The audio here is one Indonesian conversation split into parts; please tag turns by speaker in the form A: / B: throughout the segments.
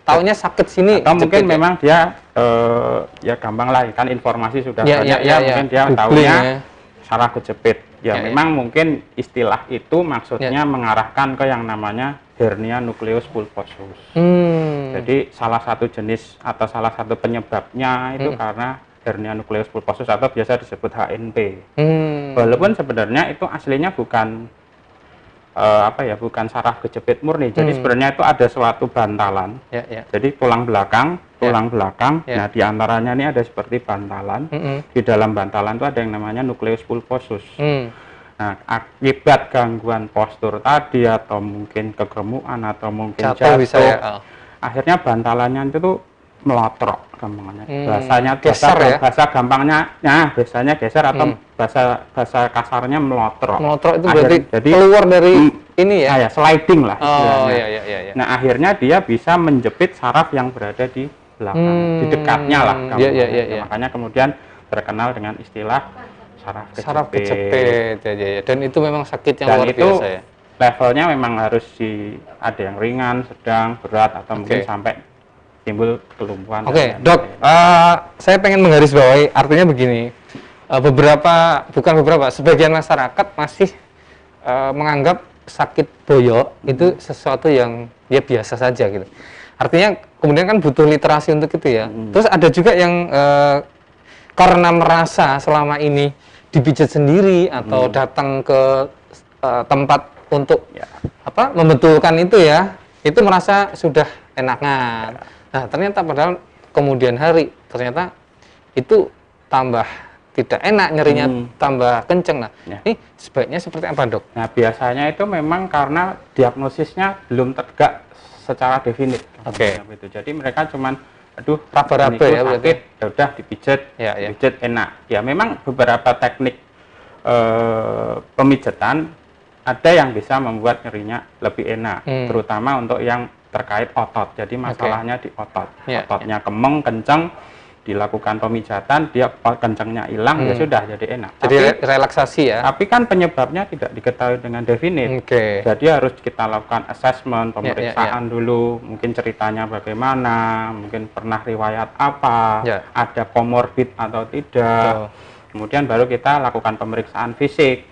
A: taunya sakit sini.
B: Atau mungkin
A: ya?
B: memang dia ya gampang lah kan informasi sudah
A: Ya,
B: banyak
A: ya,
B: mungkin dia
A: Googling,
B: taunya
A: ya.
B: saraf kejepit. Ya, memang mungkin istilah itu maksudnya mengarahkan ke yang namanya hernia nucleus pulposus. Jadi salah satu jenis atau salah satu penyebabnya itu karena hernia nucleus pulposus atau biasa disebut HNP. Walaupun sebenarnya itu aslinya bukan bukan saraf kejepit murni. Jadi sebenarnya itu ada suatu bantalan. Jadi tulang belakang. Nah, di antaranya ini ada seperti bantalan. Di dalam bantalan itu ada yang namanya nucleus pulposus. Nah, akibat gangguan postur tadi atau mungkin kegemukan atau mungkin jatuh
A: bisa ya.
B: Akhirnya bantalannya itu tuh melotrok gampangnya. Bahasanya
A: geser ya.
B: Bahasa gampangnya biasanya geser atau bahasa kasarnya melotrok.
A: Melotrok itu berarti jadi keluar dari ini ya.
B: Sliding lah
A: istilahnya. Iya.
B: Nah, akhirnya dia bisa menjepit saraf yang berada di belakang, di dekatnya lah gampangnya. Makanya kemudian terkenal dengan istilah saraf kejepit.
A: Ya. Dan itu memang sakit yang luar biasa ya.
B: Levelnya memang harus ada yang ringan, sedang, berat atau mungkin sampai timbul kelumpuhan.
A: Dok, saya pengen menggarisbawahi artinya begini. Sebagian masyarakat masih menganggap sakit boyok itu sesuatu yang ya biasa saja gitu. Artinya kemudian kan butuh literasi untuk itu ya. Terus ada juga yang karena merasa selama ini dipijat sendiri atau datang ke tempat untuk membetulkan itu ya, itu merasa sudah enakan. Nah, ternyata padahal kemudian hari ternyata itu tambah tidak enak, nyerinya tambah kenceng. Nah, ini sebaiknya seperti apa, Dok?
B: Nah, biasanya itu memang karena diagnosisnya belum tegak secara definit. Gitu. Jadi mereka cuman
A: raba-raba ya
B: sakit, ya udah dipijat, pijat enak. Ya memang beberapa teknik pemijatan ada yang bisa membuat nyerinya lebih enak, terutama untuk yang terkait otot. Jadi masalahnya di otot. Ototnya kemeng, kenceng, dilakukan pemijatan, dia kencengnya hilang, ya sudah jadi enak.
A: Jadi relaksasi ya.
B: Tapi kan penyebabnya tidak diketahui dengan definit. Jadi harus kita lakukan assessment, pemeriksaan dulu, mungkin ceritanya bagaimana, mungkin pernah riwayat apa, ada komorbid atau tidak. Kemudian baru kita lakukan pemeriksaan fisik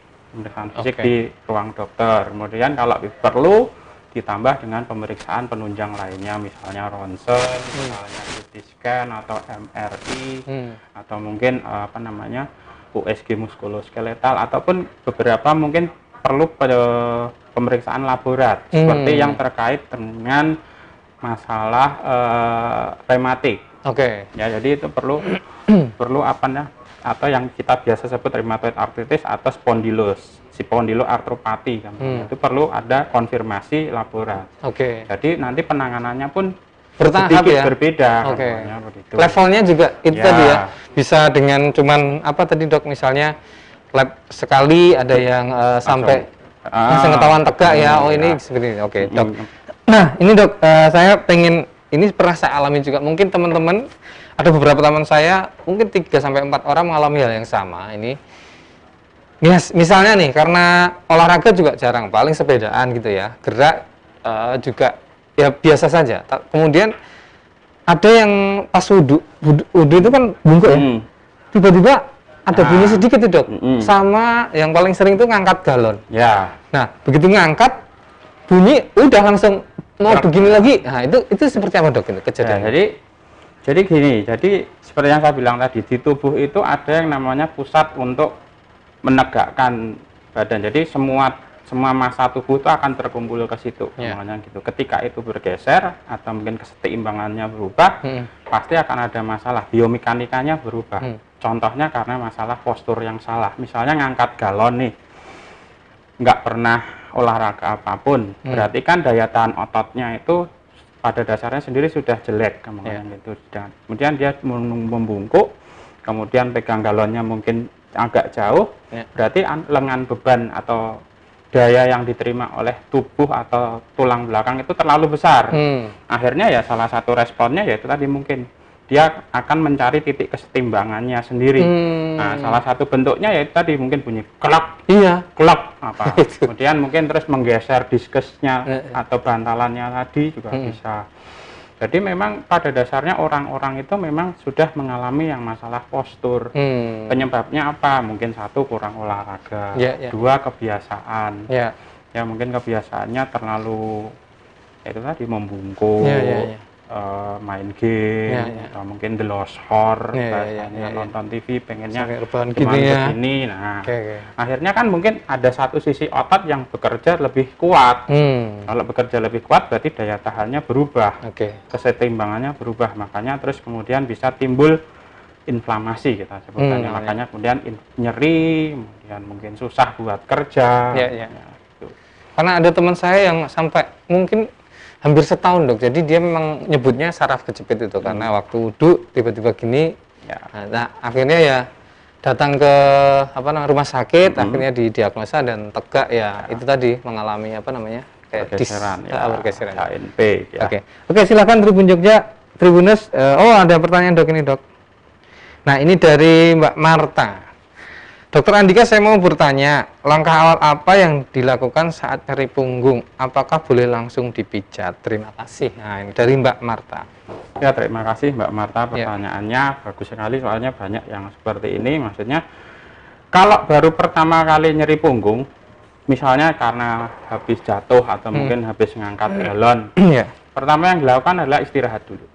B: di ruang dokter. Kemudian kalau perlu ditambah dengan pemeriksaan penunjang lainnya, misalnya ronsen, misalnya CT scan atau MRI, atau mungkin USG muskuloskeletal, ataupun beberapa mungkin perlu pemeriksaan laborat seperti yang terkait dengan masalah rematik. Ya, jadi itu perlu atau yang kita biasa sebut rheumatoid arthritis atau spondyloarthropati kan. Itu perlu ada konfirmasi laborat. Jadi nanti penanganannya pun sedikit berbeda.
A: Levelnya juga itu tadi ya. Bisa dengan cuman apa tadi, Dok, misalnya lab sekali, ada yang sampai pengetahuan tegak ya. Ini seperti ini. Dok. Nah, ini Dok, saya pengen, ini pernah saya alami juga. Mungkin teman-teman, ada beberapa teman saya, mungkin 3-4 orang mengalami hal yang sama. Ini misalnya nih, karena olahraga juga jarang, paling sepedaan gitu ya, gerak juga ya biasa saja. Kemudian ada yang pas wudhu itu kan bungkuk ya, tiba-tiba ada bunyi sedikit tuh, Dok. Sama yang paling sering itu ngangkat galon. Nah, begitu ngangkat, bunyi udah langsung mau begini lagi. Nah, itu seperti apa, Dok, ini kejadian?
B: Jadi gini, jadi seperti yang saya bilang tadi, di tubuh itu ada yang namanya pusat untuk menegakkan badan. Jadi semua massa tubuh itu akan terkumpul ke situ, namanya gitu. Ketika itu bergeser atau mungkin keseimbangannya berubah, pasti akan ada masalah. Biomekanikanya berubah. Contohnya karena masalah postur yang salah. Misalnya ngangkat galon nih, nggak pernah olahraga apapun, berarti kan daya tahan ototnya itu pada dasarnya sendiri sudah jelek, gitu. Kemudian dia membungkuk, kemudian pegang galonnya mungkin agak jauh, berarti lengan beban atau daya yang diterima oleh tubuh atau tulang belakang itu terlalu besar. Akhirnya ya salah satu responnya yaitu tadi mungkin dia akan mencari titik kesetimbangannya sendiri. Nah, salah satu bentuknya yaitu tadi mungkin bunyi klak, klak apa. Kemudian mungkin terus menggeser diskusnya atau bantalannya tadi juga bisa. Jadi memang pada dasarnya orang-orang itu memang sudah mengalami yang masalah postur. Penyebabnya apa? Mungkin satu, kurang olahraga. Dua, kebiasaan. Ya mungkin kebiasaannya terlalu itu tadi membungkuk, main game, atau mungkin delosor, nonton TV pengennya cuma begini. Nah, akhirnya kan mungkin ada satu sisi otot yang bekerja lebih kuat. Kalau bekerja lebih kuat berarti daya tahannya berubah, keseimbangannya berubah. Makanya terus kemudian bisa timbul inflamasi kita sebutnya. Makanya kemudian nyeri, kemudian mungkin susah buat kerja.
A: Gitu. Karena ada teman saya yang sampai mungkin hampir setahun, Dok. Jadi dia memang nyebutnya saraf kejepit itu karena waktu wudhu tiba-tiba gini. Nah, akhirnya ya datang ke rumah sakit, akhirnya didiagnosa dan tegak itu tadi mengalami kayak bergeseran.
B: HNP.
A: Oke, silakan Tribun Jogja, Tribuners. Ada pertanyaan, Dok, ini, Dok. Nah, ini dari Mbak Marta. Dokter Andika, saya mau bertanya, langkah awal apa yang dilakukan saat nyeri punggung? Apakah boleh langsung dipijat? Terima kasih. Nah, ini dari Mbak Marta.
B: Ya, terima kasih Mbak Marta, pertanyaannya bagus sekali, soalnya banyak yang seperti ini. Maksudnya, kalau baru pertama kali nyeri punggung, misalnya karena habis jatuh atau mungkin habis ngangkat galon, pertama yang dilakukan adalah istirahat dulu.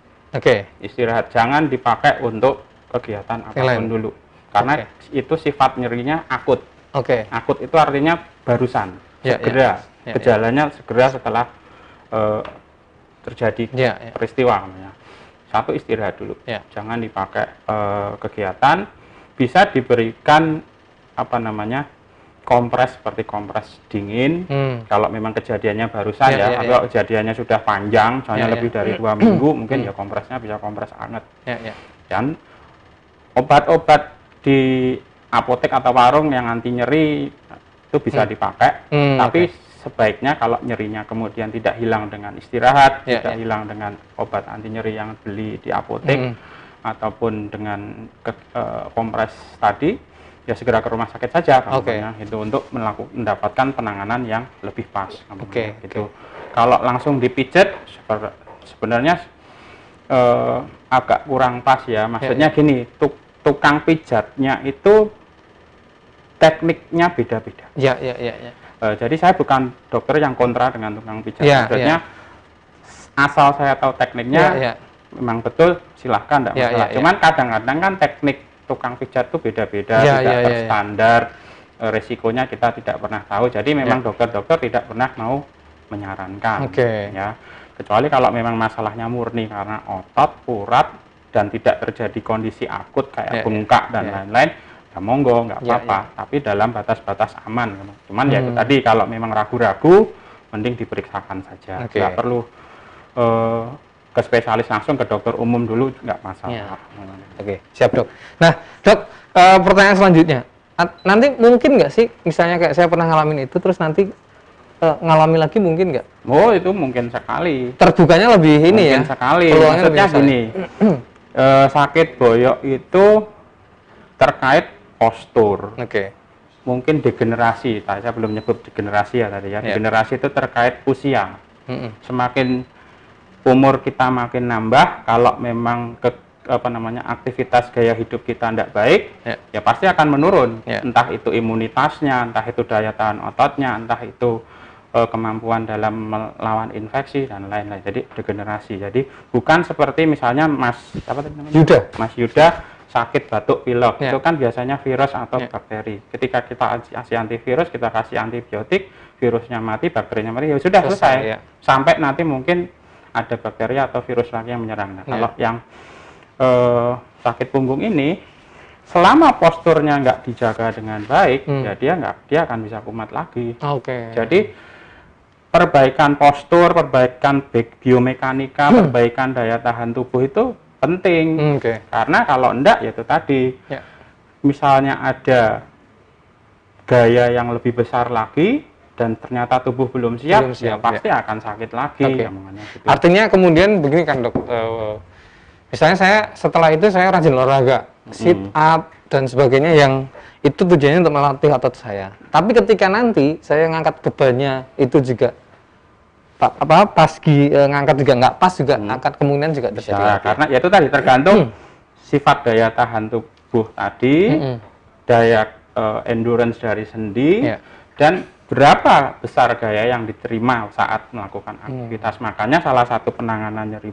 B: Istirahat, jangan dipakai untuk kegiatan apapun dulu. Karena itu sifat nyerinya akut. Akut itu artinya barusan, segera. Gejalanya segera setelah terjadi peristiwa. Satu, istirahat dulu. Jangan dipakai kegiatan. Bisa diberikan kompres seperti kompres dingin. Kalau memang kejadiannya barusan kalau kejadiannya sudah panjang, misalnya lebih dari 2 minggu, mungkin ya kompresnya bisa kompres hangat. Dan obat-obat di apotek atau warung yang anti nyeri itu bisa dipakai, tapi sebaiknya kalau nyerinya kemudian tidak hilang dengan istirahat, tidak hilang dengan obat anti nyeri yang beli di apotek ataupun dengan kompres tadi, ya segera ke rumah sakit saja, itu untuk mendapatkan penanganan yang lebih pas. Gitu. Kalau langsung dipijat sebenarnya agak kurang pas ya, maksudnya gini, tukang pijatnya itu tekniknya beda-beda. Jadi saya bukan dokter yang kontra dengan tukang pijat. Maksudnya asal saya tahu tekniknya, memang betul silahkan, tidak masalah. Cuman kadang-kadang kan teknik tukang pijat itu beda-beda, tidak terstandar, resikonya kita tidak pernah tahu. Jadi memang dokter-dokter tidak pernah mau menyarankan. Ya, kecuali kalau memang masalahnya murni karena otot, urat, dan tidak terjadi kondisi akut kayak bengkak dan lain-lain, ya monggo, nggak apa-apa, tapi dalam batas-batas aman. Cuman ya itu tadi, kalau memang ragu-ragu, mending diperiksakan saja. Nggak perlu ke spesialis langsung, ke dokter umum dulu, nggak masalah.
A: Siap, Dok. Nah, Dok, pertanyaan selanjutnya, nanti mungkin nggak sih, misalnya kayak saya pernah ngalamin itu, terus nanti ngalami lagi mungkin nggak?
B: Oh, itu mungkin sekali.
A: Terbukanya lebih ini
B: mungkin sekali. Maksudnya gini, sakit boyok itu terkait postur. Mungkin degenerasi. Saya belum nyebut degenerasi ya tadi ya. Degenerasi itu terkait usia. Semakin umur kita makin nambah, kalau memang aktivitas gaya hidup kita tidak baik, ya pasti akan menurun. Entah itu imunitasnya, entah itu daya tahan ototnya, entah itu kemampuan dalam melawan infeksi dan lain-lain. Jadi degenerasi. Jadi bukan seperti misalnya Mas Yuda sakit batuk pilek, itu kan biasanya virus atau bakteri. Ketika kita kasih antivirus, kita kasih antibiotik, virusnya mati, bakterinya mati, ya sudah selesai. Sampai nanti mungkin ada bakteri atau virus lagi yang menyerang. Nah, kalau yang sakit punggung ini, selama posturnya nggak dijaga dengan baik, ya dia akan bisa kumat lagi. Jadi perbaikan postur, perbaikan biomekanika, perbaikan daya tahan tubuh itu penting. Karena kalau enggak, ya itu tadi, misalnya ada gaya yang lebih besar lagi dan ternyata tubuh belum siap, ya pasti akan sakit lagi. Gitu.
A: Artinya kemudian begini kan, Dok, misalnya saya setelah itu saya rajin olahraga, sit up dan sebagainya, yang itu tujuannya untuk melatih otot saya. Tapi ketika nanti saya ngangkat bebannya itu juga pas ngangkat juga nggak pas juga akan kemungkinan juga terjadi.
B: Bisa, karena ya itu tadi tergantung sifat daya tahan tubuh tadi, daya endurance dari sendi, dan berapa besar gaya yang diterima saat melakukan aktivitas. Makanya salah satu penanganan nyeri